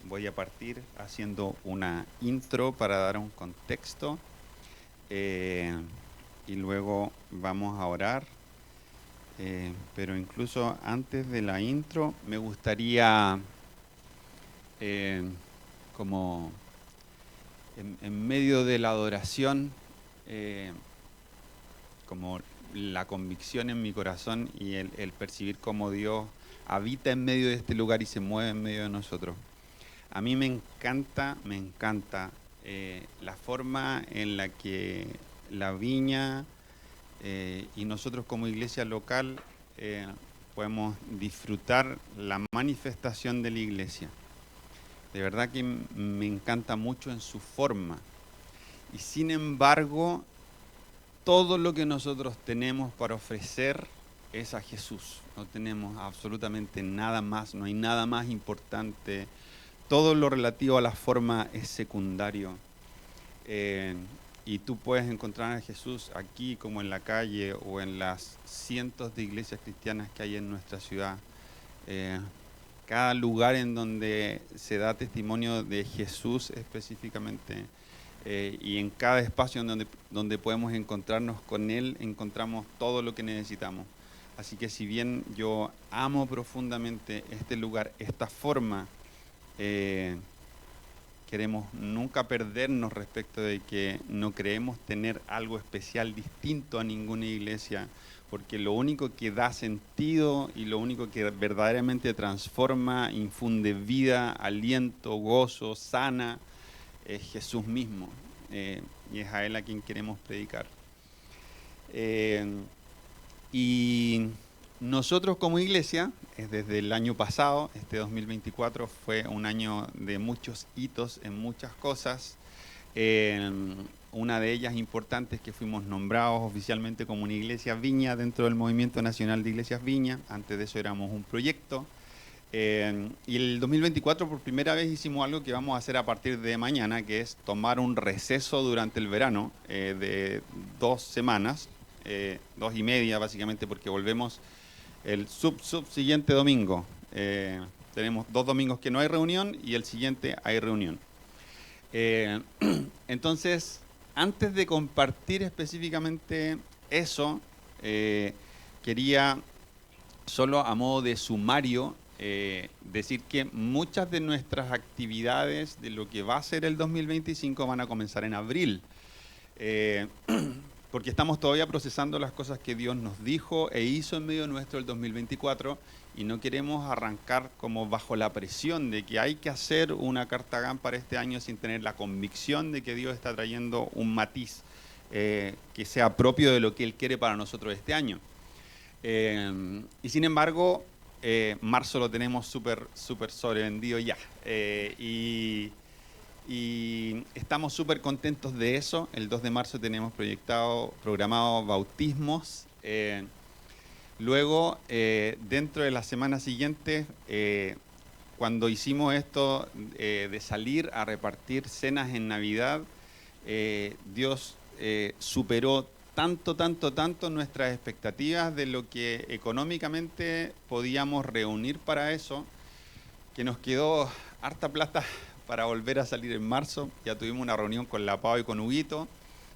voy a partir haciendo una intro para dar un contexto y luego vamos a orar. Pero incluso antes de la intro me gustaría como en medio de la adoración como la convicción en mi corazón y el percibir cómo Dios habita en medio de este lugar y se mueve en medio de nosotros. A mí me encanta la forma en la que la Viña y nosotros como iglesia local podemos disfrutar la manifestación de la iglesia. De verdad que me encanta mucho en su forma. Y sin embargo, todo lo que nosotros tenemos para ofrecer es a Jesús. No tenemos absolutamente nada más, no hay nada más importante. Todo lo relativo a la forma es secundario. Y tú puedes encontrar a Jesús aquí como en la calle o en las cientos de iglesias cristianas que hay en nuestra ciudad. Cada lugar en donde se da testimonio de Jesús específicamente y en cada espacio en donde podemos encontrarnos con Él, encontramos todo lo que necesitamos. Así que si bien yo amo profundamente este lugar, esta forma, queremos nunca perdernos respecto de que no creemos tener algo especial distinto a ninguna iglesia, porque lo único que da sentido y lo único que verdaderamente transforma, infunde vida, aliento, gozo, sana, es Jesús mismo. Y es a Él a quien queremos predicar. Y nosotros como iglesia, desde el año pasado, este 2024 fue un año de muchos hitos en muchas cosas. Una de ellas importante es que fuimos nombrados oficialmente como una iglesia Viña dentro del Movimiento Nacional de Iglesias Viña. Antes de eso éramos un proyecto. Y el 2024 por primera vez hicimos algo que vamos a hacer a partir de mañana, que es tomar un receso durante el verano de 2 semanas, 2 y media básicamente, porque volvemos el siguiente domingo. Tenemos 2 domingos que no hay reunión y el siguiente hay reunión. Entonces, antes de compartir específicamente eso, quería solo a modo de sumario decir que muchas de nuestras actividades de lo que va a ser el 2025 van a comenzar en abril. Porque estamos todavía procesando las cosas que Dios nos dijo e hizo en medio nuestro el 2024 y no queremos arrancar como bajo la presión de que hay que hacer una carta GAN para este año sin tener la convicción de que Dios está trayendo un matiz que sea propio de lo que Él quiere para nosotros este año. Y sin embargo, marzo lo tenemos súper sobrevendido ya. Y estamos súper contentos de eso. El 2 de marzo tenemos programado bautismos. Luego, dentro de la semana siguiente, cuando hicimos esto de salir a repartir cenas en Navidad, Dios superó tanto nuestras expectativas de lo que económicamente podíamos reunir para eso, que nos quedó harta plata para volver a salir en marzo. Ya tuvimos una reunión con la Pau y con Huguito.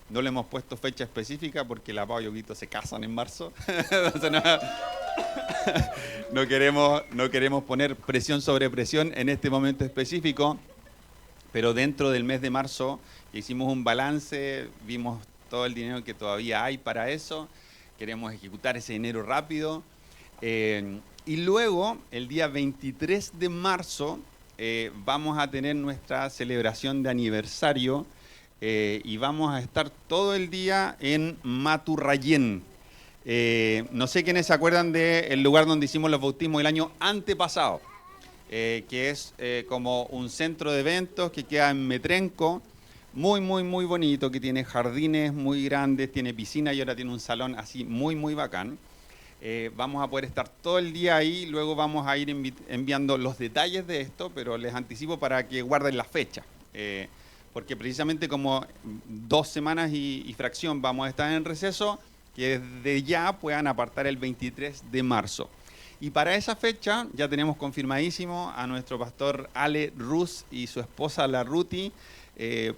No le hemos puesto fecha específica porque la Pau y Huguito se casan en marzo. Entonces, no queremos poner presión sobre presión en este momento específico, pero dentro del mes de marzo hicimos un balance, vimos todo el dinero que todavía hay para eso, queremos ejecutar ese dinero rápido. Y luego, el día 23 de marzo, vamos a tener nuestra celebración de aniversario y vamos a estar todo el día en Maturrayén. No sé quiénes se acuerdan del lugar donde hicimos los bautismos el año antepasado, que es como un centro de eventos que queda en Metrenco, muy bonito, que tiene jardines muy grandes, tiene piscina y ahora tiene un salón así muy bacán. Vamos a poder estar todo el día ahí, luego vamos a ir enviando los detalles de esto, pero les anticipo para que guarden la fecha, porque precisamente como 2 semanas y fracción vamos a estar en receso, que desde ya puedan apartar el 23 de marzo. Y para esa fecha ya tenemos confirmadísimo a nuestro pastor Ale Ruz y su esposa La Ruti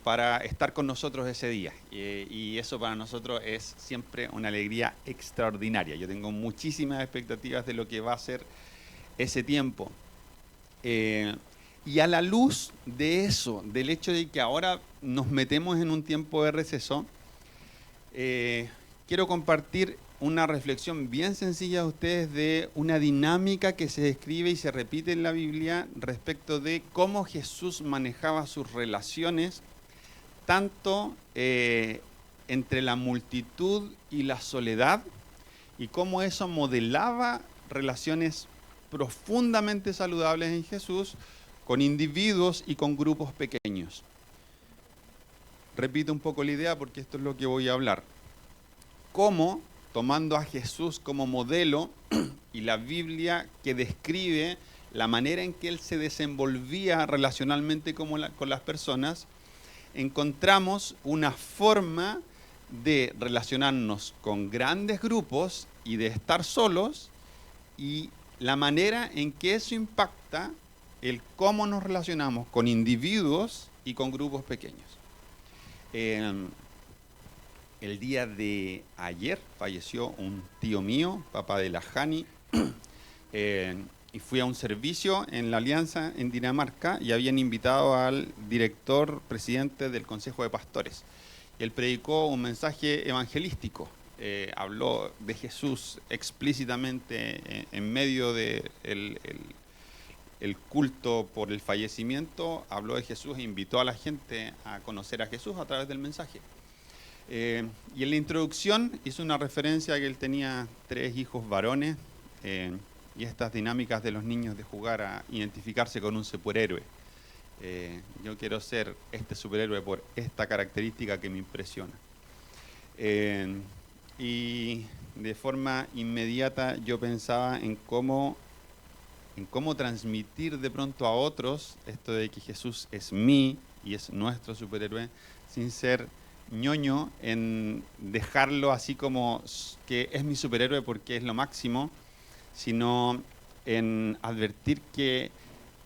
para estar con nosotros ese día. Y eso para nosotros es siempre una alegría extraordinaria. Yo tengo muchísimas expectativas de lo que va a ser ese tiempo. Y a la luz de eso, del hecho de que ahora nos metemos en un tiempo de receso, quiero compartir una reflexión bien sencilla a ustedes de una dinámica que se describe y se repite en la Biblia respecto de cómo Jesús manejaba sus relaciones, tanto entre la multitud y la soledad, y cómo eso modelaba relaciones profundamente saludables en Jesús con individuos y con grupos pequeños. Repito un poco la idea porque esto es lo que voy a hablar. Cómo, tomando a Jesús como modelo y la Biblia que describe la manera en que él se desenvolvía relacionalmente con las personas, encontramos una forma de relacionarnos con grandes grupos y de estar solos, y la manera en que eso impacta el cómo nos relacionamos con individuos y con grupos pequeños. El día de ayer falleció un tío mío, papá de la Jani, y fui a un servicio en la Alianza en Dinamarca y habían invitado al director presidente del Consejo de Pastores. Y él predicó un mensaje evangelístico, habló de Jesús explícitamente en medio del el culto por el fallecimiento, habló de Jesús e invitó a la gente a conocer a Jesús a través del mensaje. Y en la introducción hizo una referencia a que él tenía 3 hijos varones y estas dinámicas de los niños de jugar a identificarse con un superhéroe. Yo quiero ser este superhéroe por esta característica que me impresiona. Y de forma inmediata yo pensaba en cómo transmitir de pronto a otros esto de que Jesús es mí y es nuestro superhéroe, sin ser ñoño en dejarlo así como que es mi superhéroe porque es lo máximo, sino en advertir que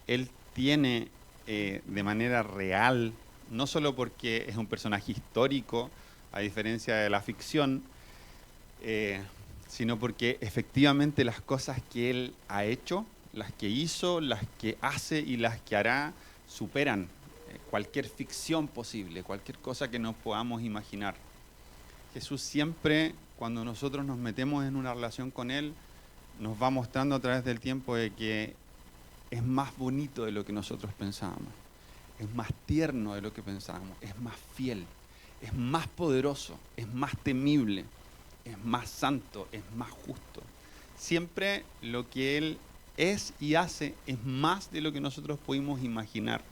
él tiene de manera real, no solo porque es un personaje histórico, a diferencia de la ficción, sino porque efectivamente las cosas que él ha hecho, las que hizo, las que hace y las que hará, superan cualquier ficción posible, cualquier cosa que nos podamos imaginar. Jesús siempre, cuando nosotros nos metemos en una relación con Él, nos va mostrando a través del tiempo de que es más bonito de lo que nosotros pensábamos, es más tierno de lo que pensábamos, es más fiel, es más poderoso, es más temible, es más santo, es más justo. Siempre lo que Él es y hace es más de lo que nosotros pudimos imaginar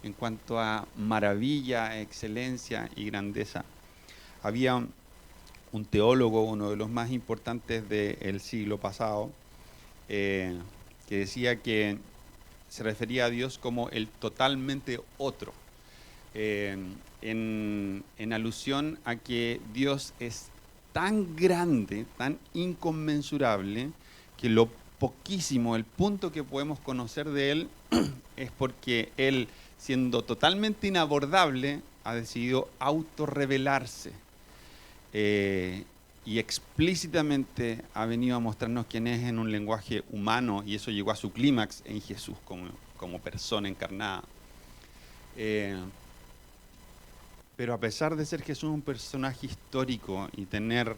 en cuanto a maravilla, excelencia y grandeza. Había un teólogo, uno de los más importantes del siglo pasado, que decía que se refería a Dios como el totalmente otro, en alusión a que Dios es tan grande, tan inconmensurable, que lo poquísimo, el punto que podemos conocer de Él es porque Él, siendo totalmente inabordable, ha decidido autorrevelarse y explícitamente ha venido a mostrarnos quién es en un lenguaje humano, y eso llegó a su clímax en Jesús como persona encarnada. Pero a pesar de ser Jesús un personaje histórico y tener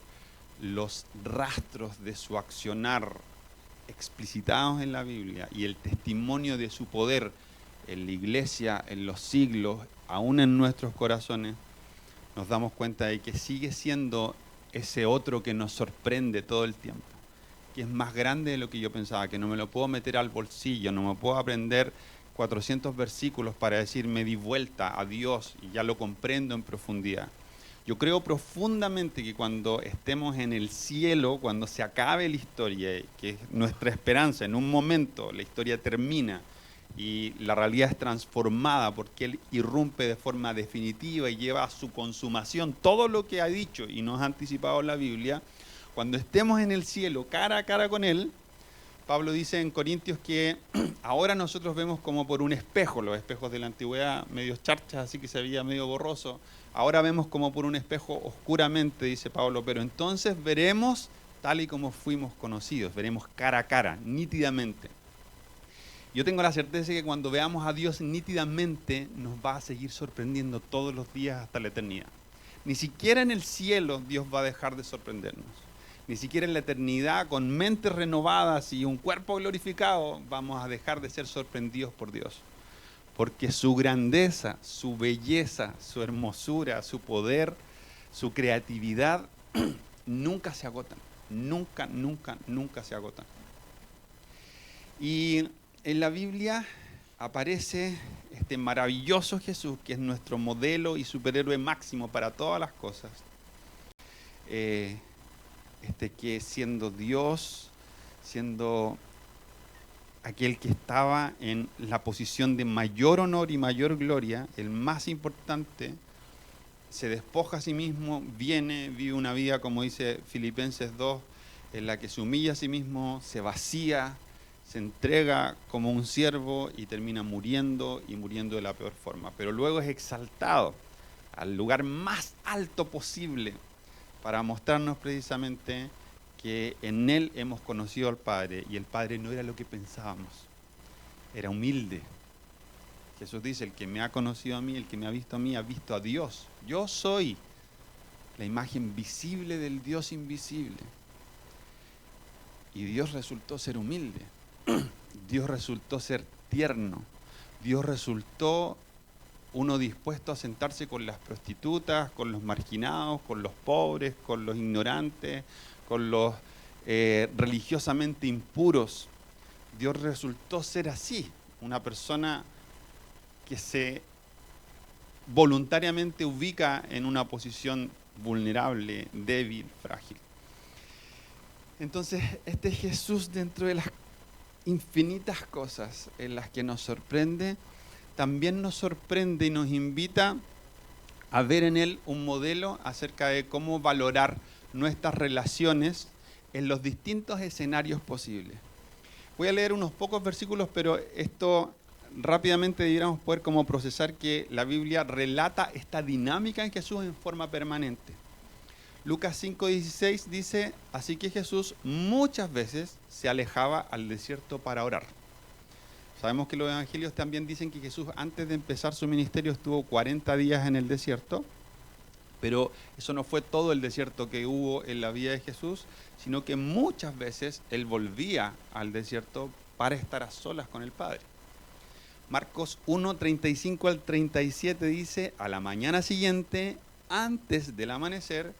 los rastros de su accionar explicitados en la Biblia y el testimonio de su poder en la iglesia, en los siglos, aún en nuestros corazones, nos damos cuenta de que sigue siendo ese otro que nos sorprende todo el tiempo, que es más grande de lo que yo pensaba, que no me lo puedo meter al bolsillo, no me puedo aprender 400 versículos para decir me di vuelta a Dios y ya lo comprendo en profundidad. Yo creo profundamente que cuando estemos en el cielo, cuando se acabe la historia, que es nuestra esperanza, en un momento la historia termina y la realidad es transformada porque Él irrumpe de forma definitiva y lleva a su consumación todo lo que ha dicho y nos ha anticipado la Biblia. Cuando estemos en el cielo cara a cara con Él, Pablo dice en Corintios que ahora nosotros vemos como por un espejo, los espejos de la antigüedad, medios charchas, así que se veía medio borroso. Ahora vemos como por un espejo oscuramente, dice Pablo, pero entonces veremos tal y como fuimos conocidos, veremos cara a cara, nítidamente. Yo tengo la certeza de que cuando veamos a Dios nítidamente nos va a seguir sorprendiendo todos los días hasta la eternidad. Ni siquiera en el cielo Dios va a dejar de sorprendernos. Ni siquiera en la eternidad, con mentes renovadas y un cuerpo glorificado, vamos a dejar de ser sorprendidos por Dios. Porque su grandeza, su belleza, su hermosura, su poder, su creatividad, nunca se agotan. Nunca, nunca, nunca se agotan. Y en la Biblia aparece este maravilloso Jesús, que es nuestro modelo y superhéroe máximo para todas las cosas. Que siendo Dios, siendo aquel que estaba en la posición de mayor honor y mayor gloria, el más importante, se despoja a sí mismo, vive una vida, como dice Filipenses 2, en la que se humilla a sí mismo, se vacía, se entrega como un siervo y termina muriendo y muriendo de la peor forma. Pero luego es exaltado al lugar más alto posible para mostrarnos precisamente que en Él hemos conocido al Padre, y el Padre no era lo que pensábamos, era humilde. Jesús dice, el que me ha conocido a mí, el que me ha visto a mí, ha visto a Dios. Yo soy la imagen visible del Dios invisible. Y Dios resultó ser humilde, Dios resultó ser tierno, Dios resultó uno dispuesto a sentarse con las prostitutas, con los marginados, con los pobres, con los ignorantes, con los religiosamente impuros. Dios resultó ser así, una persona que se voluntariamente ubica en una posición vulnerable, débil, frágil. Entonces, este Jesús, dentro de las infinitas cosas en las que nos sorprende, también nos sorprende y nos invita a ver en Él un modelo acerca de cómo valorar nuestras relaciones en los distintos escenarios posibles. Voy a leer unos pocos versículos, pero esto rápidamente debiéramos poder como procesar que la Biblia relata esta dinámica en Jesús en forma permanente. Lucas 5:16 dice, así que Jesús muchas veces se alejaba al desierto para orar. Sabemos que los evangelios también dicen que Jesús antes de empezar su ministerio estuvo 40 días en el desierto, pero eso no fue todo el desierto que hubo en la vida de Jesús, sino que muchas veces Él volvía al desierto para estar a solas con el Padre. Marcos 1:35 al 37 dice, a la mañana siguiente, antes del amanecer,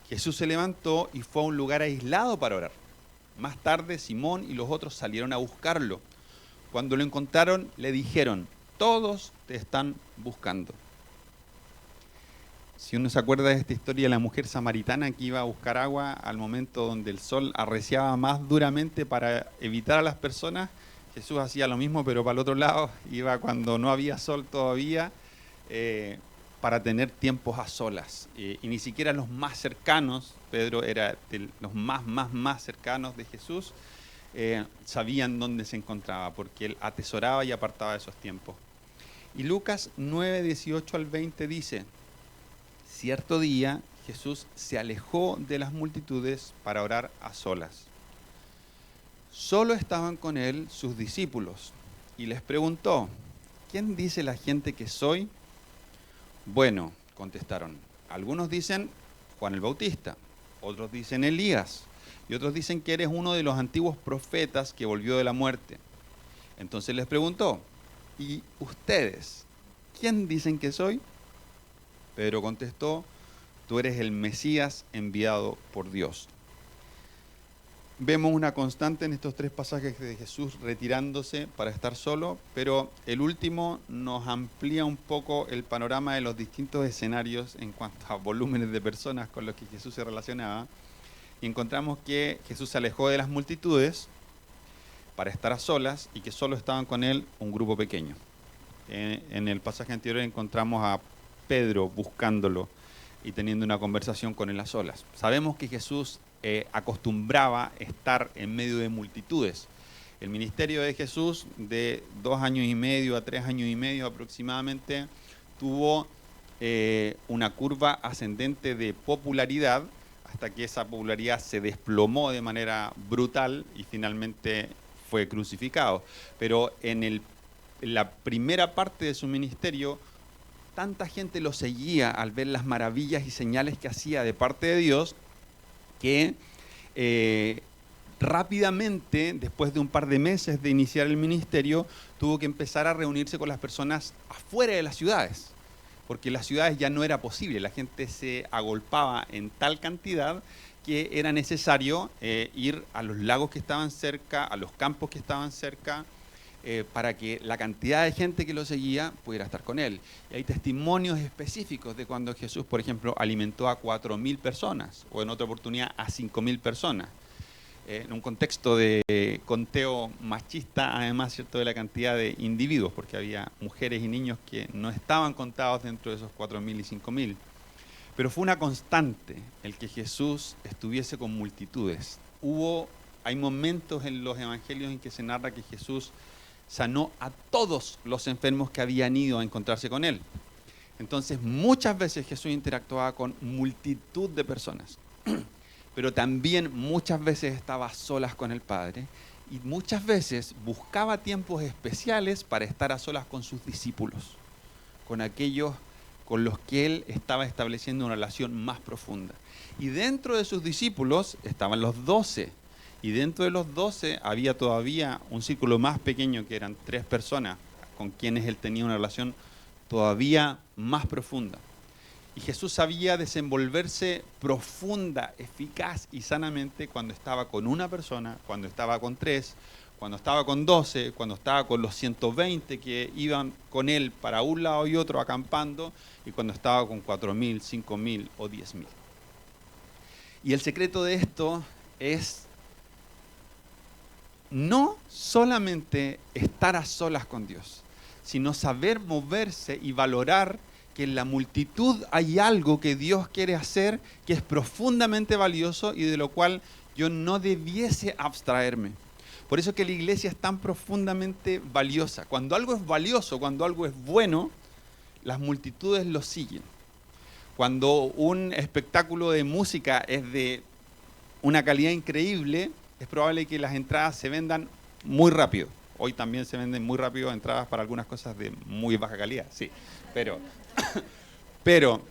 Jesús se levantó y fue a un lugar aislado para orar. Más tarde, Simón y los otros salieron a buscarlo. Cuando lo encontraron, le dijeron, todos te están buscando. Si uno se acuerda de esta historia de la mujer samaritana que iba a buscar agua al momento donde el sol arreciaba más duramente para evitar a las personas, Jesús hacía lo mismo, pero para el otro lado, iba cuando no había sol todavía, para tener tiempos a solas. Y ni siquiera los más cercanos, Pedro era de los más cercanos de Jesús, sabían dónde se encontraba, porque él atesoraba y apartaba esos tiempos. Y Lucas 9:18 al 20 dice, cierto día Jesús se alejó de las multitudes para orar a solas. Solo estaban con él sus discípulos y les preguntó, ¿quién dice la gente que soy? Bueno, contestaron, algunos dicen Juan el Bautista, otros dicen Elías, y otros dicen que eres uno de los antiguos profetas que volvió de la muerte. Entonces les preguntó, ¿y ustedes quién dicen que soy? Pedro contestó, tú eres el Mesías enviado por Dios. Vemos una constante en estos tres pasajes de Jesús retirándose para estar solo, pero el último nos amplía un poco el panorama de los distintos escenarios en cuanto a volúmenes de personas con los que Jesús se relacionaba. Y encontramos que Jesús se alejó de las multitudes para estar a solas y que solo estaban con él un grupo pequeño. En el pasaje anterior encontramos a Pedro buscándolo y teniendo una conversación con él a solas. Sabemos que Jesús acostumbraba estar en medio de multitudes, El ministerio de Jesús, de 2 años y medio a 3 años y medio aproximadamente, tuvo una curva ascendente de popularidad hasta que esa popularidad se desplomó de manera brutal y finalmente fue crucificado. Pero en la primera parte de su ministerio, tanta gente lo seguía al ver las maravillas y señales que hacía de parte de Dios, que rápidamente, después de un par de meses de iniciar el ministerio, tuvo que empezar a reunirse con las personas afuera de las ciudades, porque en las ciudades ya no era posible, la gente se agolpaba en tal cantidad que era necesario ir a los lagos que estaban cerca, a los campos que estaban cerca, para que la cantidad de gente que lo seguía pudiera estar con él. Y hay testimonios específicos de cuando Jesús, por ejemplo, alimentó a 4.000 personas, o en otra oportunidad a 5.000 personas. En un contexto de conteo machista, además, ¿cierto?, de la cantidad de individuos, porque había mujeres y niños que no estaban contados dentro de esos 4.000 y 5.000. Pero fue una constante el que Jesús estuviese con multitudes. Hay momentos en los evangelios en que se narra que Jesús sanó a todos los enfermos que habían ido a encontrarse con él. Entonces, muchas veces Jesús interactuaba con multitud de personas, pero también muchas veces estaba a solas con el Padre y muchas veces buscaba tiempos especiales para estar a solas con sus discípulos, con aquellos con los que él estaba estableciendo una relación más profunda. Y dentro de sus discípulos estaban los 12, y dentro de los 12 había todavía un círculo más pequeño, que eran 3 personas con quienes él tenía una relación todavía más profunda. Y Jesús sabía desenvolverse profunda, eficaz y sanamente cuando estaba con una persona, cuando estaba con 3, cuando estaba con 12, cuando estaba con los 120 que iban con él para un lado y otro acampando, y cuando estaba con 4.000, 5.000 o 10.000. Y el secreto de esto es no solamente estar a solas con Dios, sino saber moverse y valorar que en la multitud hay algo que Dios quiere hacer que es profundamente valioso y de lo cual yo no debiese abstraerme. Por eso que la iglesia es tan profundamente valiosa. Cuando algo es valioso, cuando algo es bueno, las multitudes lo siguen. Cuando un espectáculo de música es de una calidad increíble, es probable que las entradas se vendan muy rápido. Hoy también se venden muy rápido entradas para algunas cosas de muy baja calidad, sí. Pero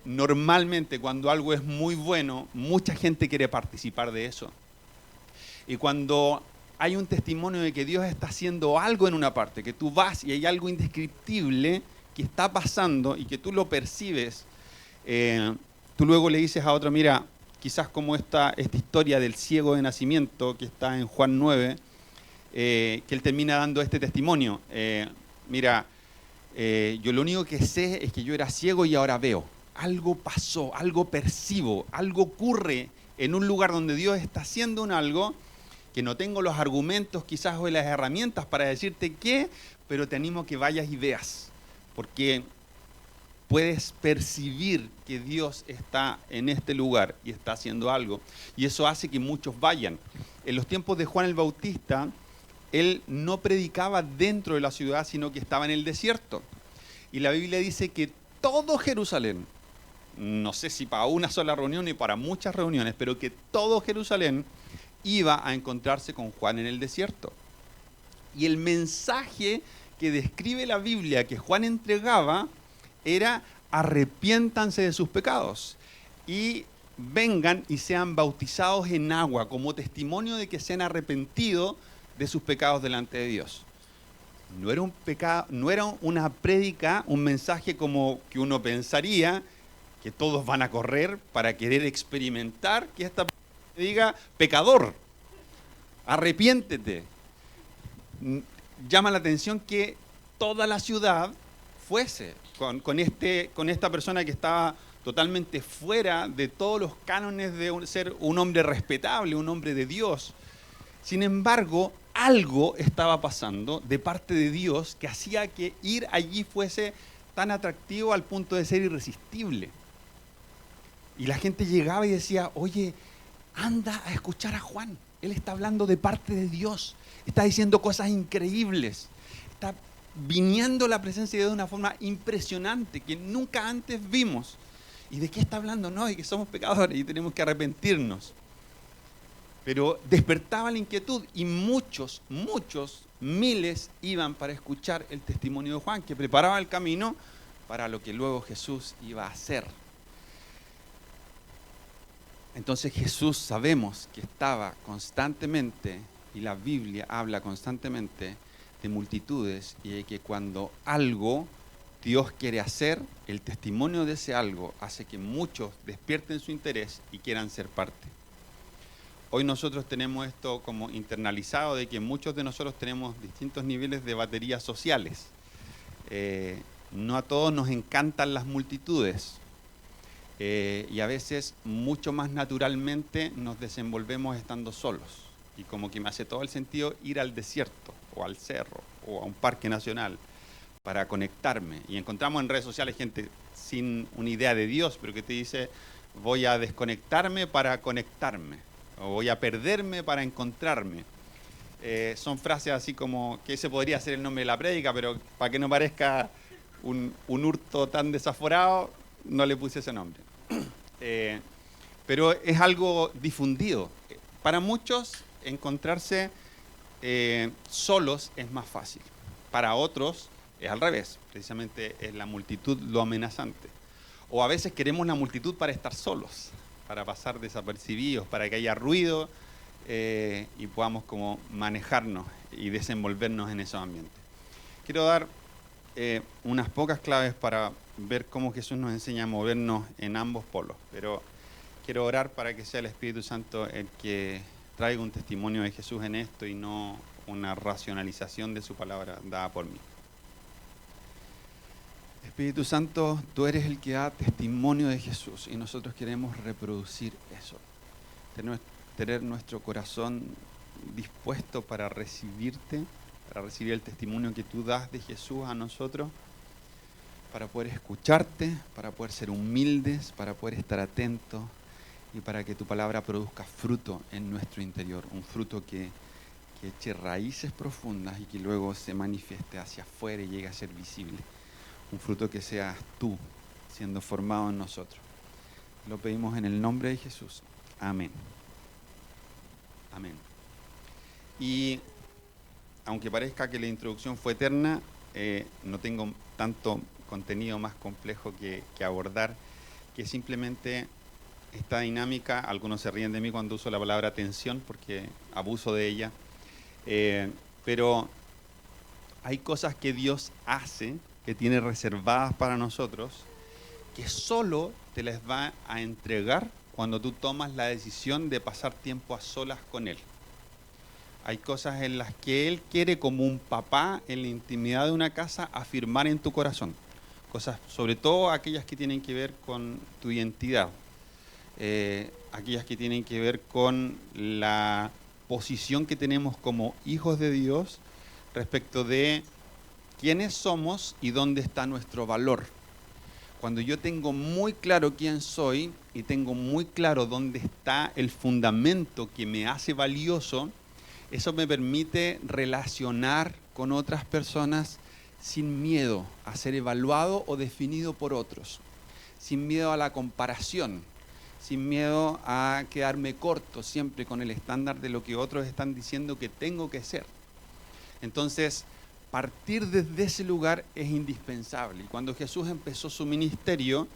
normalmente cuando algo es muy bueno, mucha gente quiere participar de eso. Y cuando hay un testimonio de que Dios está haciendo algo en una parte, que tú vas y hay algo indescriptible que está pasando y que tú lo percibes, tú luego le dices a otro, mira, quizás como esta historia del ciego de nacimiento que está en Juan 9, que él termina dando este testimonio. Mira, yo lo único que sé es que yo era ciego y ahora veo. Algo pasó, algo percibo, algo ocurre en un lugar donde Dios está haciendo algo que no tengo los argumentos quizás o las herramientas para decirte qué, pero te animo a que vayas y veas, porque puedes percibir que Dios está en este lugar y está haciendo algo, y eso hace que muchos vayan. En los tiempos de Juan el Bautista, él no predicaba dentro de la ciudad, sino que estaba en el desierto. Y la Biblia dice que todo Jerusalén, no sé si para una sola reunión ni para muchas reuniones, pero que todo Jerusalén iba a encontrarse con Juan en el desierto. Y el mensaje que describe la Biblia que Juan entregaba era: arrepiéntanse de sus pecados y vengan y sean bautizados en agua como testimonio de que se han arrepentido de sus pecados delante de Dios. No era un pecado, no era una prédica, un mensaje como que uno pensaría que todos van a correr para querer experimentar que esta persona diga: pecador, arrepiéntete. Llama la atención que toda la ciudad fuese con esta persona que estaba totalmente fuera de todos los cánones de ser un hombre respetable, un hombre de Dios. Sin embargo, algo estaba pasando de parte de Dios que hacía que ir allí fuese tan atractivo al punto de ser irresistible. Y la gente llegaba y decía: oye, anda a escuchar a Juan. Él está hablando de parte de Dios. Está diciendo cosas increíbles. Está viniendo la presencia de Dios de una forma impresionante que nunca antes vimos. ¿Y de qué está hablando? No, de que somos pecadores y tenemos que arrepentirnos. Pero despertaba la inquietud y muchos, miles iban para escuchar el testimonio de Juan, que preparaba el camino para lo que luego Jesús iba a hacer. Entonces Jesús sabemos que estaba constantemente, y la Biblia habla constantemente de multitudes, y de que cuando algo Dios quiere hacer, el testimonio de ese algo hace que muchos despierten su interés y quieran ser parte. Hoy nosotros tenemos esto como internalizado de que muchos de nosotros tenemos distintos niveles de baterías sociales. No a todos nos encantan las multitudes y a veces mucho más naturalmente nos desenvolvemos estando solos. Y como que me hace todo el sentido ir al desierto o al cerro o a un parque nacional para conectarme. Y encontramos en redes sociales gente sin una idea de Dios, pero que te dice voy a desconectarme para conectarme. O voy a perderme para encontrarme. Son frases así como que ese podría ser el nombre de la prédica, pero para que no parezca un hurto tan desaforado, no le puse ese nombre. Pero es algo difundido. Para muchos, encontrarse solos es más fácil. Para otros, es al revés. Precisamente es la multitud lo amenazante. O a veces queremos la multitud para estar solos, para pasar desapercibidos, para que haya ruido y podamos como manejarnos y desenvolvernos en esos ambientes. Quiero dar unas pocas claves para ver cómo Jesús nos enseña a movernos en ambos polos, pero quiero orar para que sea el Espíritu Santo el que traiga un testimonio de Jesús en esto y no una racionalización de su palabra dada por mí. Espíritu Santo, tú eres el que da testimonio de Jesús y nosotros queremos reproducir eso. Tener nuestro corazón dispuesto para recibirte, para recibir el testimonio que tú das de Jesús a nosotros, para poder escucharte, para poder ser humildes, para poder estar atentos y para que tu palabra produzca fruto en nuestro interior, un fruto que eche raíces profundas y que luego se manifieste hacia afuera y llegue a ser visible. Un fruto que seas tú siendo formado en nosotros. Lo pedimos en el nombre de Jesús. Amén. Amén. Y aunque parezca que la introducción fue eterna, no tengo tanto contenido más complejo que abordar, que simplemente esta dinámica. Algunos se ríen de mí cuando uso la palabra tensión porque abuso de ella, pero hay cosas que Dios hace, que tiene reservadas para nosotros, que solo te las va a entregar cuando tú tomas la decisión de pasar tiempo a solas con Él. Hay cosas en las que Él quiere, como un papá en la intimidad de una casa, afirmar en tu corazón. Cosas, sobre todo aquellas que tienen que ver con tu identidad, aquellas que tienen que ver con la posición que tenemos como hijos de Dios respecto de quiénes somos y dónde está nuestro valor. Cuando yo tengo muy claro quién soy y tengo muy claro dónde está el fundamento que me hace valioso, eso me permite relacionar con otras personas sin miedo a ser evaluado o definido por otros, sin miedo a la comparación, sin miedo a quedarme corto siempre con el estándar de lo que otros están diciendo que tengo que ser. Entonces, partir desde ese lugar es indispensable. Y cuando Jesús empezó su ministerio,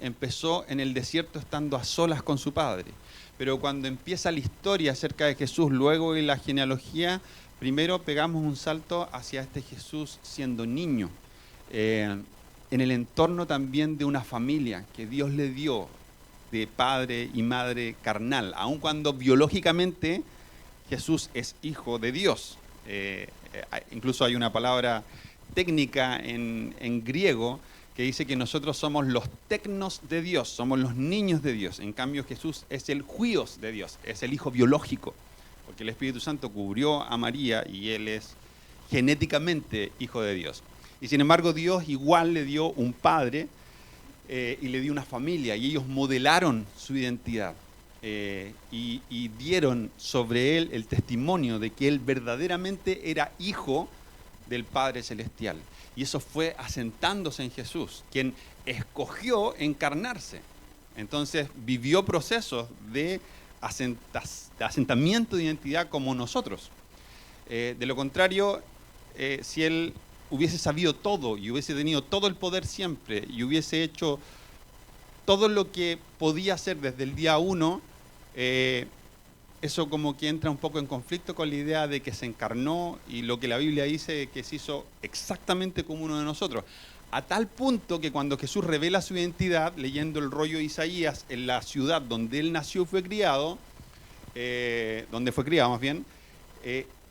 empezó en el desierto estando a solas con su Padre. Pero cuando empieza la historia acerca de Jesús, luego en la genealogía, primero pegamos un salto hacia este Jesús siendo niño, en el entorno también de una familia que Dios le dio de padre y madre carnal, aun cuando biológicamente Jesús es hijo de Dios. Incluso hay una palabra técnica en griego que dice que nosotros somos los tecnos de Dios, somos los niños de Dios. En cambio, Jesús es el huios de Dios, es el hijo biológico, porque el Espíritu Santo cubrió a María y él es genéticamente hijo de Dios. Y sin embargo, Dios igual le dio un padre y le dio una familia, y ellos modelaron su identidad. y dieron sobre él el testimonio de que él verdaderamente era hijo del Padre Celestial. Y eso fue asentándose en Jesús, quien escogió encarnarse. Entonces vivió procesos de asentamiento de identidad como nosotros. De lo contrario, si él hubiese sabido todo y hubiese tenido todo el poder siempre y hubiese hecho todo lo que podía hacer desde el día 1, eso como que entra un poco en conflicto con la idea de que se encarnó y lo que la Biblia dice que se hizo exactamente como uno de nosotros. A tal punto que cuando Jesús revela su identidad, leyendo el rollo de Isaías, en la ciudad donde él nació y fue criado, donde fue criado más bien,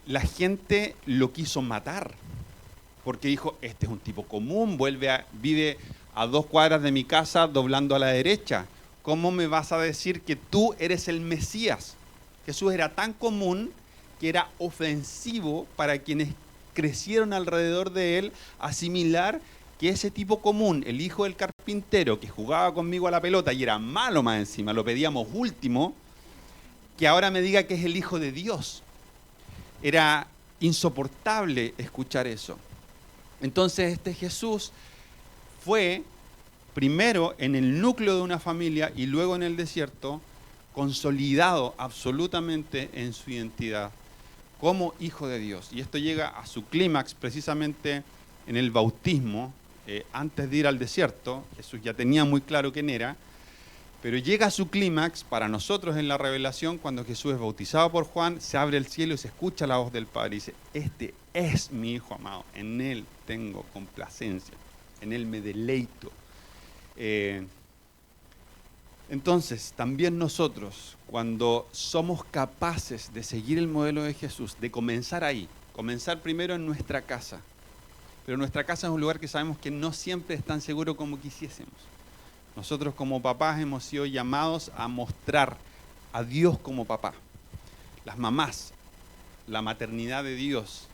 la gente lo quiso matar, porque dijo, este es un tipo común, vive a 2 cuadras de mi casa doblando a la derecha. ¿Cómo me vas a decir que tú eres el Mesías? Jesús era tan común que era ofensivo para quienes crecieron alrededor de él asimilar que ese tipo común, el hijo del carpintero que jugaba conmigo a la pelota y era malo más encima, lo pedíamos último, que ahora me diga que es el hijo de Dios. Era insoportable escuchar eso. Entonces este Jesús fue primero en el núcleo de una familia y luego en el desierto, consolidado absolutamente en su identidad como hijo de Dios. Y esto llega a su clímax precisamente en el bautismo, antes de ir al desierto. Jesús ya tenía muy claro quién era, pero llega a su clímax para nosotros en la revelación cuando Jesús es bautizado por Juan, se abre el cielo y se escucha la voz del Padre y dice, este es mi Hijo amado, en él tengo complacencia, en él me deleito. Entonces, también nosotros, cuando somos capaces de seguir el modelo de Jesús, de comenzar ahí, comenzar primero en nuestra casa, pero nuestra casa es un lugar que sabemos que no siempre es tan seguro como quisiésemos. Nosotros como papás hemos sido llamados a mostrar a Dios como papá. Las mamás, la maternidad de Dios.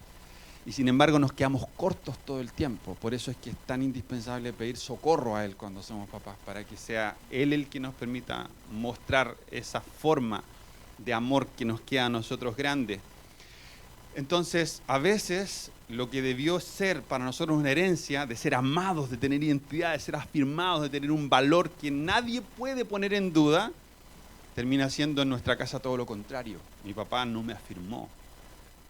Y sin embargo nos quedamos cortos todo el tiempo. Por eso es que es tan indispensable pedir socorro a Él cuando somos papás, para que sea Él el que nos permita mostrar esa forma de amor que nos queda a nosotros grande. Entonces, a veces lo que debió ser para nosotros una herencia, de ser amados, de tener identidad, de ser afirmados, de tener un valor que nadie puede poner en duda, termina siendo en nuestra casa todo lo contrario. Mi papá no me afirmó,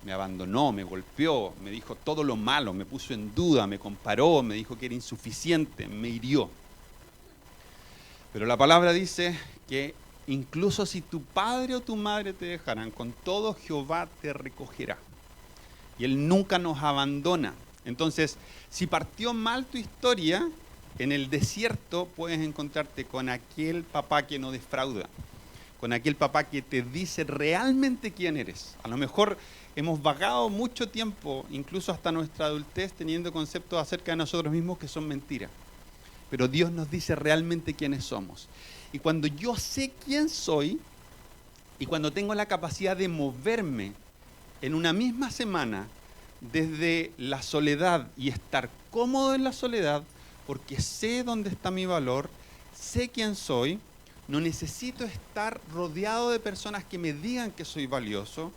me abandonó, me golpeó, me dijo todo lo malo, me puso en duda, me comparó, me dijo que era insuficiente, me hirió. Pero la palabra dice que incluso si tu padre o tu madre te dejarán, con todo Jehová te recogerá. Y Él nunca nos abandona. Entonces, si partió mal tu historia, en el desierto puedes encontrarte con aquel papá que no defrauda, con aquel papá que te dice realmente quién eres. A lo mejor hemos vagado mucho tiempo, incluso hasta nuestra adultez, teniendo conceptos acerca de nosotros mismos que son mentiras. Pero Dios nos dice realmente quiénes somos. Y cuando yo sé quién soy, y cuando tengo la capacidad de moverme en una misma semana desde la soledad y estar cómodo en la soledad, porque sé dónde está mi valor, sé quién soy, no necesito estar rodeado de personas que me digan que soy valioso,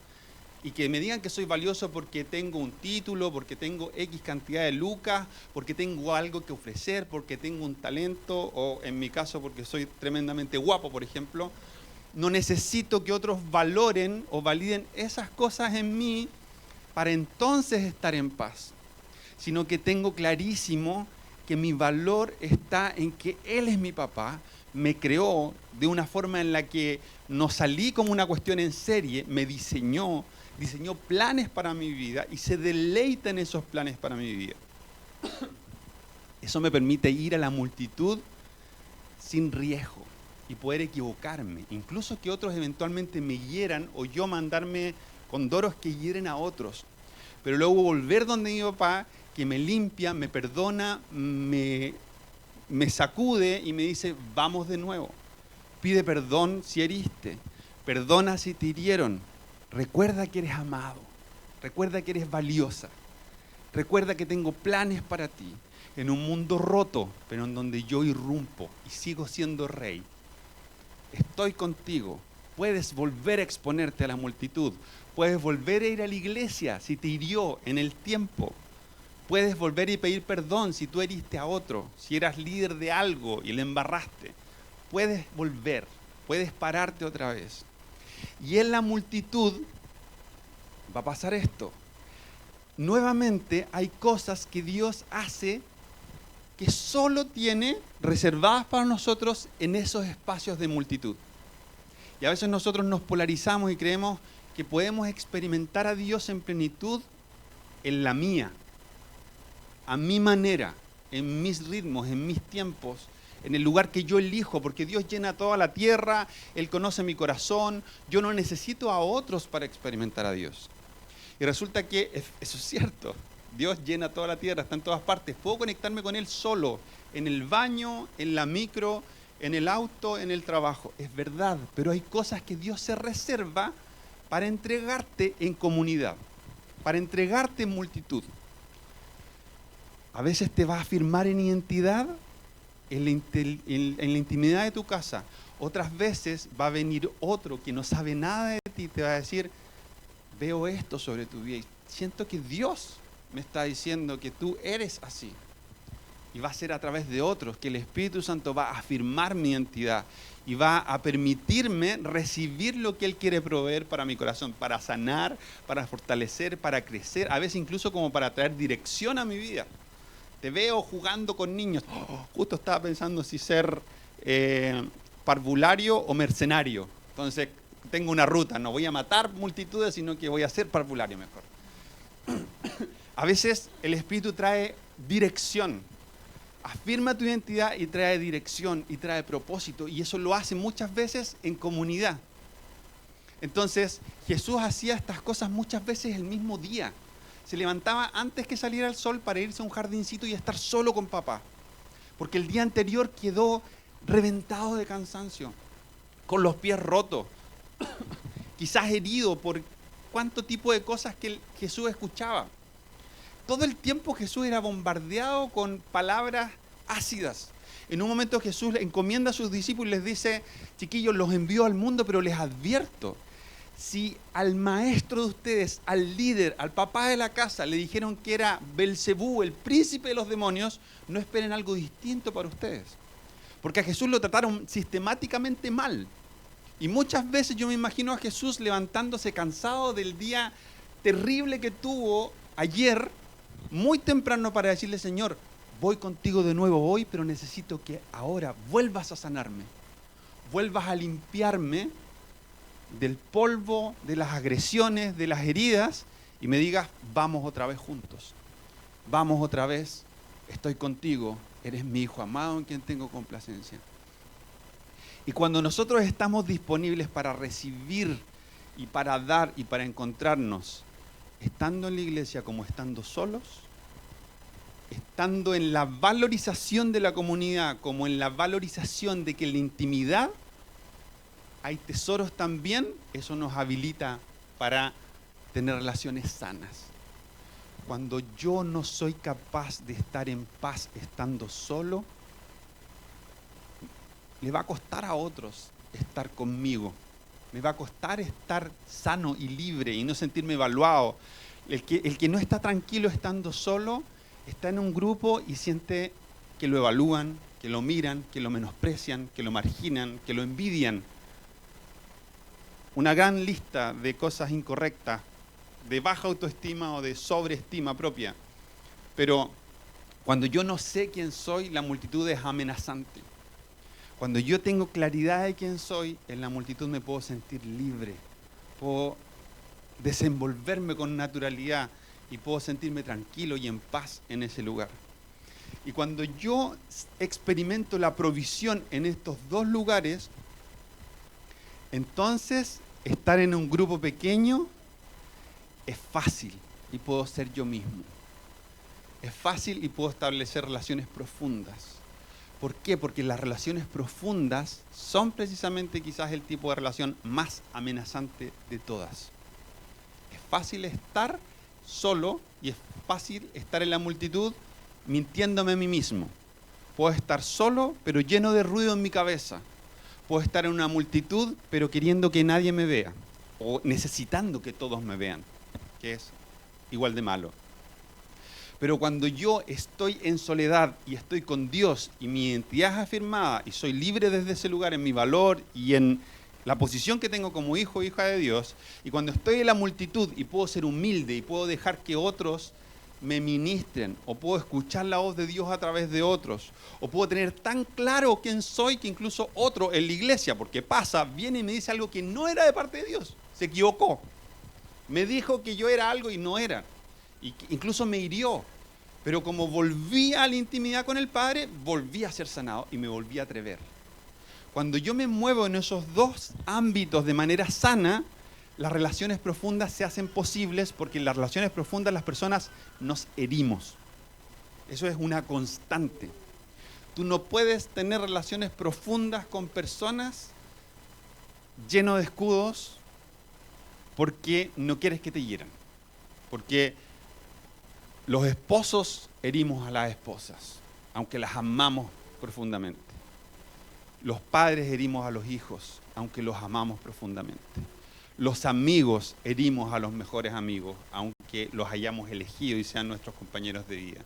y que me digan que soy valioso porque tengo un título, porque tengo X cantidad de lucas, porque tengo algo que ofrecer, porque tengo un talento, o en mi caso porque soy tremendamente guapo, por ejemplo. No necesito que otros valoren o validen esas cosas en mí para entonces estar en paz, sino que tengo clarísimo que mi valor está en que Él es mi papá, me creó de una forma en la que no salí como una cuestión en serie, me diseñó planes para mi vida y se deleita en esos planes para mi vida. Eso me permite ir a la multitud sin riesgo y poder equivocarme, incluso que otros eventualmente me hieran o yo mandarme condoros que hieren a otros, pero luego volver donde mi papá, que me limpia, me perdona, me sacude y me dice, vamos de nuevo, pide perdón si heriste, perdona si te hirieron, recuerda que eres amado, recuerda que eres valiosa, recuerda que tengo planes para ti, en un mundo roto, pero en donde yo irrumpo y sigo siendo rey. Estoy contigo, Puedes volver a exponerte a la multitud. Puedes volver a ir a la iglesia si te hirió en el tiempo. Puedes volver y pedir perdón si tú heriste a otro, si eras líder de algo y le embarraste. Puedes volver, puedes pararte otra vez. Y en la multitud va a pasar esto. Nuevamente hay cosas que Dios hace que solo tiene reservadas para nosotros en esos espacios de multitud. Y a veces nosotros nos polarizamos y creemos que podemos experimentar a Dios en plenitud en la mía, a mi manera, en mis ritmos, en mis tiempos, en el lugar que yo elijo, porque Dios llena toda la tierra, Él conoce mi corazón, yo no necesito a otros para experimentar a Dios. Y resulta que eso es cierto, Dios llena toda la tierra, está en todas partes, puedo conectarme con Él solo, en el baño, en la micro, en el auto, en el trabajo, es verdad, pero hay cosas que Dios se reserva para entregarte en comunidad, para entregarte en multitud. A veces te va a afirmar en identidad en la intimidad de tu casa. Otras veces va a venir otro que no sabe nada de ti y te va a decir, veo esto sobre tu vida y siento que Dios me está diciendo que tú eres así. Y va a ser a través de otros que el Espíritu Santo va a afirmar mi identidad y va a permitirme recibir lo que Él quiere proveer para mi corazón, para sanar, para fortalecer, para crecer, a veces incluso como para traer dirección a mi vida. Te veo jugando con niños. Justo estaba pensando si ser parvulario o mercenario. Entonces tengo una ruta, no voy a matar multitudes, sino que voy a ser parvulario mejor. A veces el Espíritu trae dirección. Afirma tu identidad y trae dirección y trae propósito. Y eso lo hace muchas veces en comunidad. Entonces Jesús hacía estas cosas muchas veces el mismo día. Se levantaba antes que saliera el sol para irse a un jardincito y estar solo con papá. Porque el día anterior quedó reventado de cansancio, con los pies rotos, quizás herido por cuánto tipo de cosas que Jesús escuchaba. Todo el tiempo Jesús era bombardeado con palabras ácidas. En un momento Jesús encomienda a sus discípulos y les dice, chiquillos, los envío al mundo, pero les advierto, si al maestro de ustedes, al líder, al papá de la casa, le dijeron que era Belcebú, el príncipe de los demonios, no esperen algo distinto para ustedes. Porque a Jesús lo trataron sistemáticamente mal. Y muchas veces yo me imagino a Jesús levantándose cansado del día terrible que tuvo ayer, muy temprano para decirle, Señor, voy contigo de nuevo hoy, pero necesito que ahora vuelvas a sanarme, vuelvas a limpiarme del polvo, de las agresiones, de las heridas, y me digas, vamos otra vez juntos, vamos otra vez, estoy contigo, eres mi hijo amado en quien tengo complacencia. Y cuando nosotros estamos disponibles para recibir y para dar y para encontrarnos, estando en la iglesia como estando solos, estando en la valorización de la comunidad como en la valorización de que en la intimidad hay tesoros también, eso nos habilita para tener relaciones sanas. Cuando yo no soy capaz de estar en paz estando solo, le va a costar a otros estar conmigo. Me va a costar estar sano y libre y no sentirme evaluado. El que no está tranquilo estando solo, está en un grupo y siente que lo evalúan, que lo miran, que lo menosprecian, que lo marginan, que lo envidian. Una gran lista de cosas incorrectas, de baja autoestima o de sobreestima propia. Pero cuando yo no sé quién soy, la multitud es amenazante. Cuando yo tengo claridad de quién soy, en la multitud me puedo sentir libre, puedo desenvolverme con naturalidad y puedo sentirme tranquilo y en paz en ese lugar. Y cuando yo experimento la provisión en estos dos lugares, entonces estar en un grupo pequeño es fácil y puedo ser yo mismo. Es fácil y puedo establecer relaciones profundas. ¿Por qué? Porque las relaciones profundas son precisamente quizás el tipo de relación más amenazante de todas. Es fácil estar solo y es fácil estar en la multitud mintiéndome a mí mismo. Puedo estar solo pero lleno de ruido en mi cabeza. Puedo estar en una multitud, pero queriendo que nadie me vea, o necesitando que todos me vean, que es igual de malo. Pero cuando yo estoy en soledad y estoy con Dios y mi identidad es afirmada y soy libre desde ese lugar en mi valor y en la posición que tengo como hijo o hija de Dios, y cuando estoy en la multitud y puedo ser humilde y puedo dejar que otros me ministren, o puedo escuchar la voz de Dios a través de otros, o puedo tener tan claro quién soy que incluso otro en la iglesia, porque pasa, viene y me dice algo que no era de parte de Dios, se equivocó, me dijo que yo era algo y no era, y incluso me hirió, pero como volví a la intimidad con el Padre, volví a ser sanado y me volví a atrever. Cuando yo me muevo en esos dos ámbitos de manera sana, las relaciones profundas se hacen posibles porque en las relaciones profundas las personas nos herimos. Eso es una constante. Tú no puedes tener relaciones profundas con personas llenas de escudos porque no quieres que te hieran. Porque los esposos herimos a las esposas, aunque las amamos profundamente. Los padres herimos a los hijos, aunque los amamos profundamente. Los amigos herimos a los mejores amigos, aunque los hayamos elegido y sean nuestros compañeros de vida.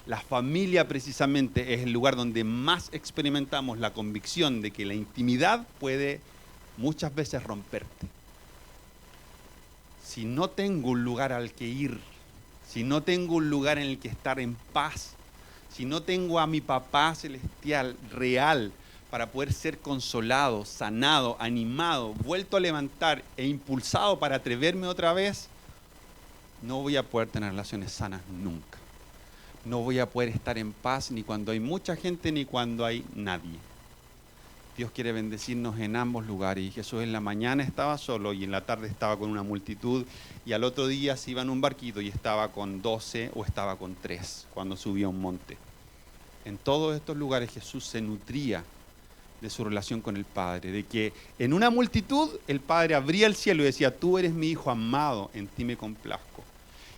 La familia precisamente es el lugar donde más experimentamos la convicción de que la intimidad puede muchas veces romperte. Si no tengo un lugar al que ir, si no tengo un lugar en el que estar en paz, si no tengo a mi papá celestial real para poder ser consolado, sanado, animado, vuelto a levantar e impulsado para atreverme otra vez, no voy a poder tener relaciones sanas nunca. No voy a poder estar en paz ni cuando hay mucha gente ni cuando hay nadie. Dios quiere bendecirnos en ambos lugares. Y Jesús en la mañana estaba solo y en la tarde estaba con una multitud. Y al otro día se iba en un barquito y estaba con 12 o estaba con 3 cuando subía a un monte. En todos estos lugares Jesús se nutría de su relación con el Padre. De que en una multitud el Padre abría el cielo y decía, tú eres mi Hijo amado, en ti me complazco.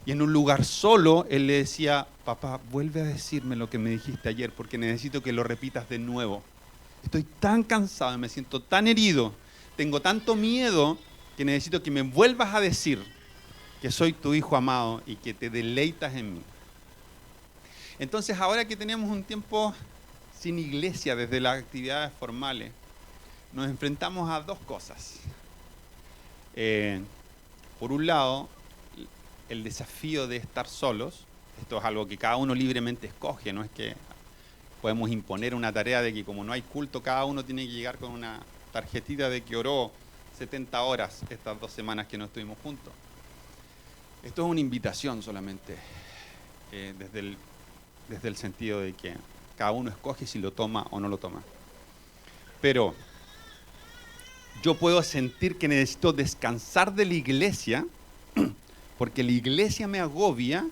Y en un lugar solo Él le decía, papá, vuelve a decirme lo que me dijiste ayer porque necesito que lo repitas de nuevo. Estoy tan cansado, me siento tan herido, tengo tanto miedo que necesito que me vuelvas a decir que soy tu hijo amado y que te deleitas en mí. Entonces, ahora que tenemos un tiempo sin iglesia desde las actividades formales, nos enfrentamos a dos cosas. Por un lado, el desafío de estar solos. Esto es algo que cada uno libremente escoge, no es que podemos imponer una tarea de que como no hay culto, cada uno tiene que llegar con una tarjetita de que oró 70 horas estas 2 semanas que no estuvimos juntos. Esto es una invitación solamente, desde el sentido de que cada uno escoge si lo toma o no lo toma. Pero yo puedo sentir que necesito descansar de la iglesia, porque la iglesia me agobia,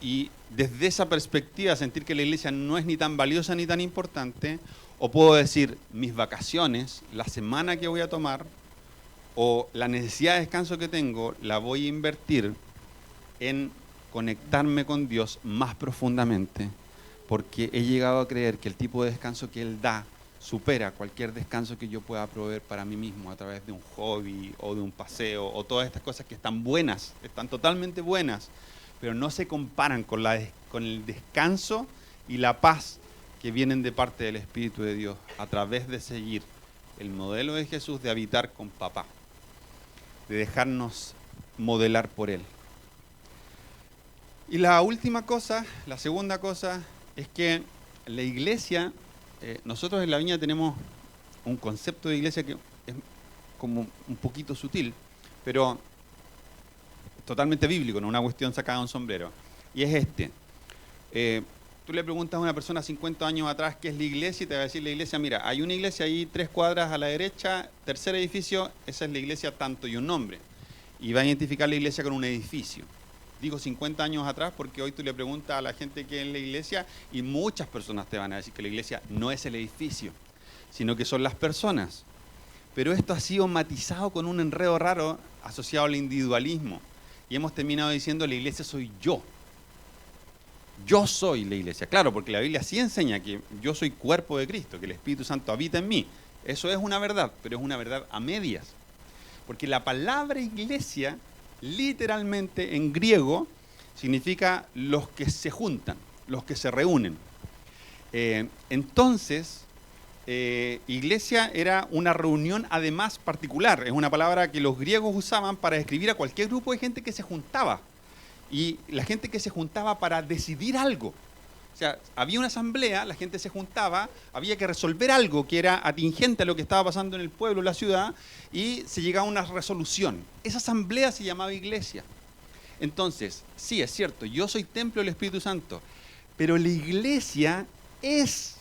y desde esa perspectiva sentir que la iglesia no es ni tan valiosa ni tan importante, o puedo decir mis vacaciones, la semana que voy a tomar, o la necesidad de descanso que tengo, la voy a invertir en conectarme con Dios más profundamente, porque he llegado a creer que el tipo de descanso que Él da supera cualquier descanso que yo pueda proveer para mí mismo a través de un hobby o de un paseo o todas estas cosas que están buenas, están totalmente buenas, pero no se comparan con el descanso y la paz que vienen de parte del Espíritu de Dios a través de seguir el modelo de Jesús de habitar con papá, de dejarnos modelar por Él. Y la última cosa, la segunda cosa, es que la iglesia, nosotros en La Viña tenemos un concepto de iglesia que es como un poquito sutil, pero totalmente bíblico, no una cuestión sacada de un sombrero. Y es este. Tú le preguntas a una persona 50 años atrás qué es la iglesia y te va a decir la iglesia, mira, hay una iglesia ahí 3 cuadras a la derecha, tercer edificio, esa es la iglesia tanto y un nombre. Y va a identificar la iglesia con un edificio. Digo 50 años atrás porque hoy tú le preguntas a la gente qué es la iglesia y muchas personas te van a decir que la iglesia no es el edificio, sino que son las personas. Pero esto ha sido matizado con un enredo raro asociado al individualismo. Y hemos terminado diciendo la iglesia soy yo. Yo soy la iglesia. Claro, porque la Biblia sí enseña que yo soy cuerpo de Cristo, que el Espíritu Santo habita en mí. Eso es una verdad, pero es una verdad a medias. Porque la palabra iglesia, literalmente en griego, significa los que se juntan, los que se reúnen. Entonces, iglesia era una reunión además particular. Es una palabra que los griegos usaban para describir a cualquier grupo de gente que se juntaba. Y la gente que se juntaba para decidir algo. O sea, había una asamblea, la gente se juntaba, había que resolver algo que era atingente a lo que estaba pasando en el pueblo, en la ciudad, y se llegaba a una resolución. Esa asamblea se llamaba iglesia. Entonces, sí, es cierto, yo soy templo del Espíritu Santo, pero la iglesia es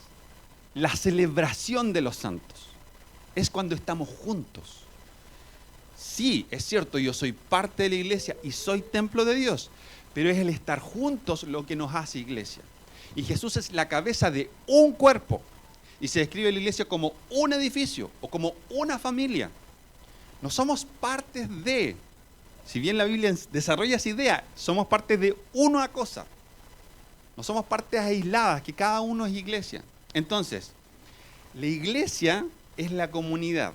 la celebración de los santos. Es cuando estamos juntos. Sí, es cierto, yo soy parte de la iglesia y soy templo de Dios, pero es el estar juntos lo que nos hace iglesia. Y Jesús es la cabeza de un cuerpo. Y se describe la iglesia como un edificio o como una familia. No somos partes de, si bien la Biblia desarrolla esa idea, somos parte de una cosa. No somos partes aisladas, que cada uno es iglesia. Entonces, la iglesia es la comunidad.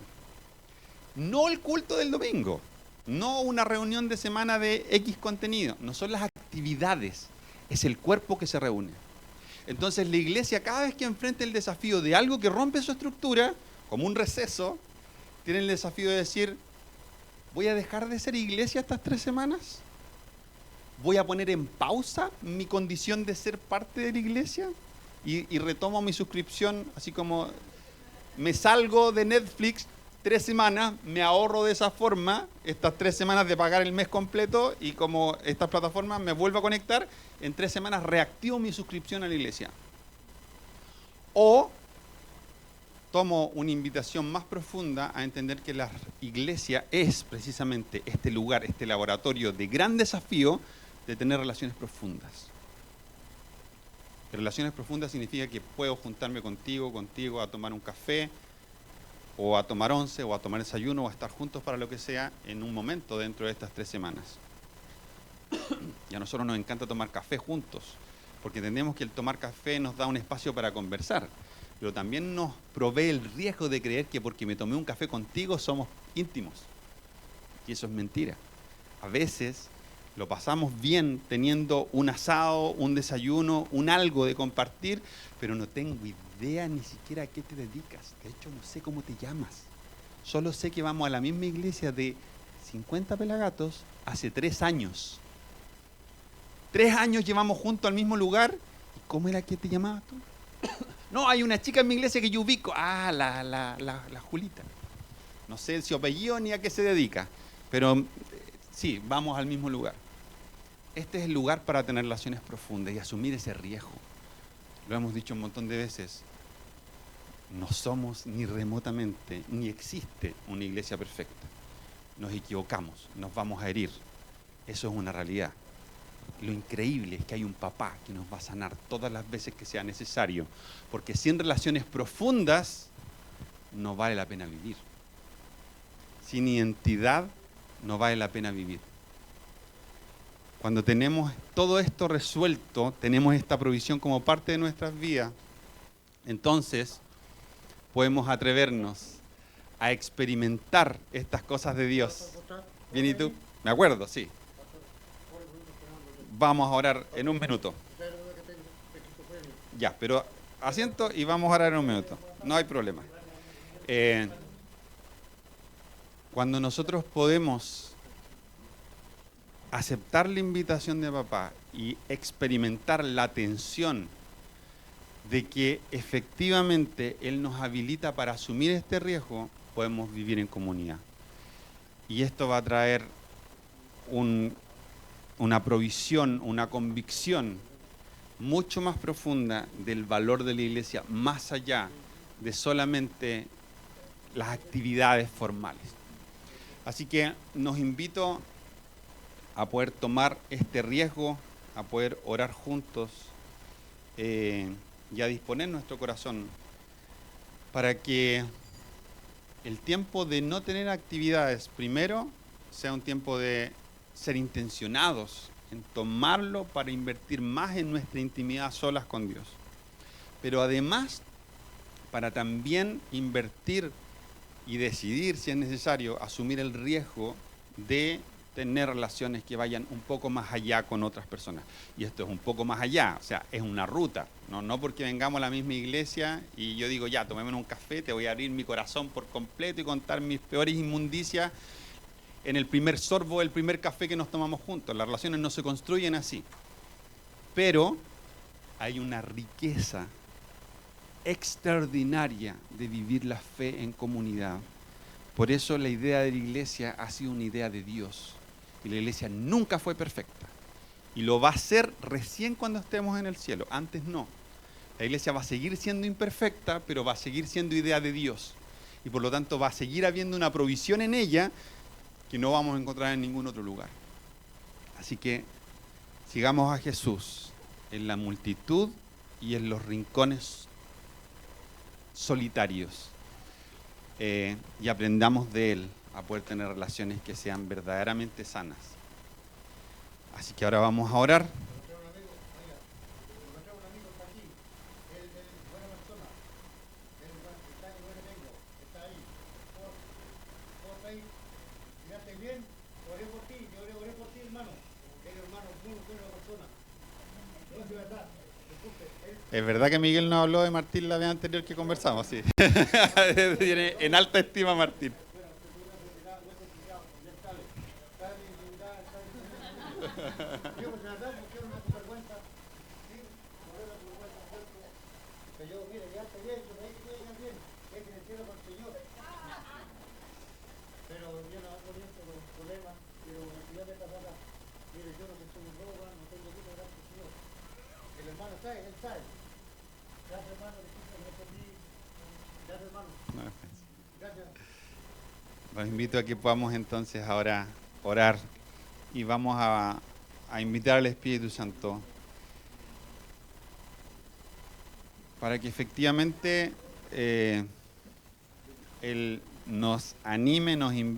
No el culto del domingo, no una reunión de semana de X contenido, no son las actividades, es el cuerpo que se reúne. Entonces la iglesia cada vez que enfrenta el desafío de algo que rompe su estructura, como un receso, tiene el desafío de decir, ¿voy a dejar de ser iglesia estas 3 semanas? ¿Voy a poner en pausa mi condición de ser parte de la iglesia? Y retomo mi suscripción, así como me salgo de Netflix 3 semanas, me ahorro de esa forma estas 3 semanas de pagar el mes completo y como estas plataformas me vuelvo a conectar, en 3 semanas reactivo mi suscripción a la iglesia. O tomo una invitación más profunda a entender que la iglesia es precisamente este lugar, este laboratorio de gran desafío de tener relaciones profundas. Relaciones profundas significa que puedo juntarme contigo a tomar un café, o a tomar once, o a tomar desayuno, o a estar juntos para lo que sea en un momento dentro de estas 3 semanas. Y a nosotros nos encanta tomar café juntos, porque entendemos que el tomar café nos da un espacio para conversar, pero también nos provee el riesgo de creer que porque me tomé un café contigo somos íntimos. Y eso es mentira. A veces lo pasamos bien teniendo un asado, un desayuno, un algo de compartir, pero no tengo idea ni siquiera a qué te dedicas. De hecho, no sé cómo te llamas. Solo sé que vamos a la misma iglesia de 50 pelagatos hace 3 años. 3 años llevamos juntos al mismo lugar. ¿Y cómo era que te llamabas tú? No, hay una chica en mi iglesia que yo ubico. Ah, la Julita. No sé si apellido ni a qué se dedica, pero sí, vamos al mismo lugar. Este es el lugar para tener relaciones profundas y asumir ese riesgo. Lo hemos dicho un montón de veces. No somos ni remotamente, ni existe una iglesia perfecta. Nos equivocamos, nos vamos a herir. Eso es una realidad. Lo increíble es que hay un papá que nos va a sanar todas las veces que sea necesario, porque sin relaciones profundas no vale la pena vivir. Sin identidad no vale la pena vivir. Cuando tenemos todo esto resuelto, tenemos esta provisión como parte de nuestras vidas, entonces podemos atrevernos a experimentar estas cosas de Dios. ¿Bien y tú? Me acuerdo, sí. Vamos a orar en un minuto. Ya, pero asiento y vamos a orar en un minuto. No hay problema. Cuando nosotros podemos aceptar la invitación de papá y experimentar la tensión de que efectivamente Él nos habilita para asumir este riesgo, podemos vivir en comunidad. Y esto va a traer una provisión, una convicción mucho más profunda del valor de la iglesia, más allá de solamente las actividades formales. Así que nos invito a poder tomar este riesgo, a poder orar juntos y a disponer nuestro corazón para que el tiempo de no tener actividades, primero, sea un tiempo de ser intencionados en tomarlo para invertir más en nuestra intimidad a solas con Dios. Pero además, para también invertir y decidir, si es necesario, asumir el riesgo de tener relaciones que vayan un poco más allá con otras personas. Y esto es un poco más allá, o sea, es una ruta. No porque vengamos a la misma iglesia y yo digo, ya, tomémonos un café, te voy a abrir mi corazón por completo y contar mis peores inmundicias en el primer sorbo del primer café que nos tomamos juntos. Las relaciones no se construyen así. Pero hay una riqueza extraordinaria de vivir la fe en comunidad. Por eso la idea de la iglesia ha sido una idea de Dios. Y la iglesia nunca fue perfecta. Y lo va a ser recién cuando estemos en el cielo. Antes no. La iglesia va a seguir siendo imperfecta, pero va a seguir siendo idea de Dios. Y por lo tanto va a seguir habiendo una provisión en ella que no vamos a encontrar en ningún otro lugar. Así que sigamos a Jesús en la multitud y en los rincones solitarios. Y aprendamos de Él a poder tener relaciones que sean verdaderamente sanas. Así que ahora vamos a orar. Es verdad que Miguel nos habló de Martín la vez anterior que conversamos, sí. Tiene en alta estima a Martín. Los invito a que podamos entonces ahora orar y vamos a invitar al Espíritu Santo para que efectivamente Él nos anime, nos invite.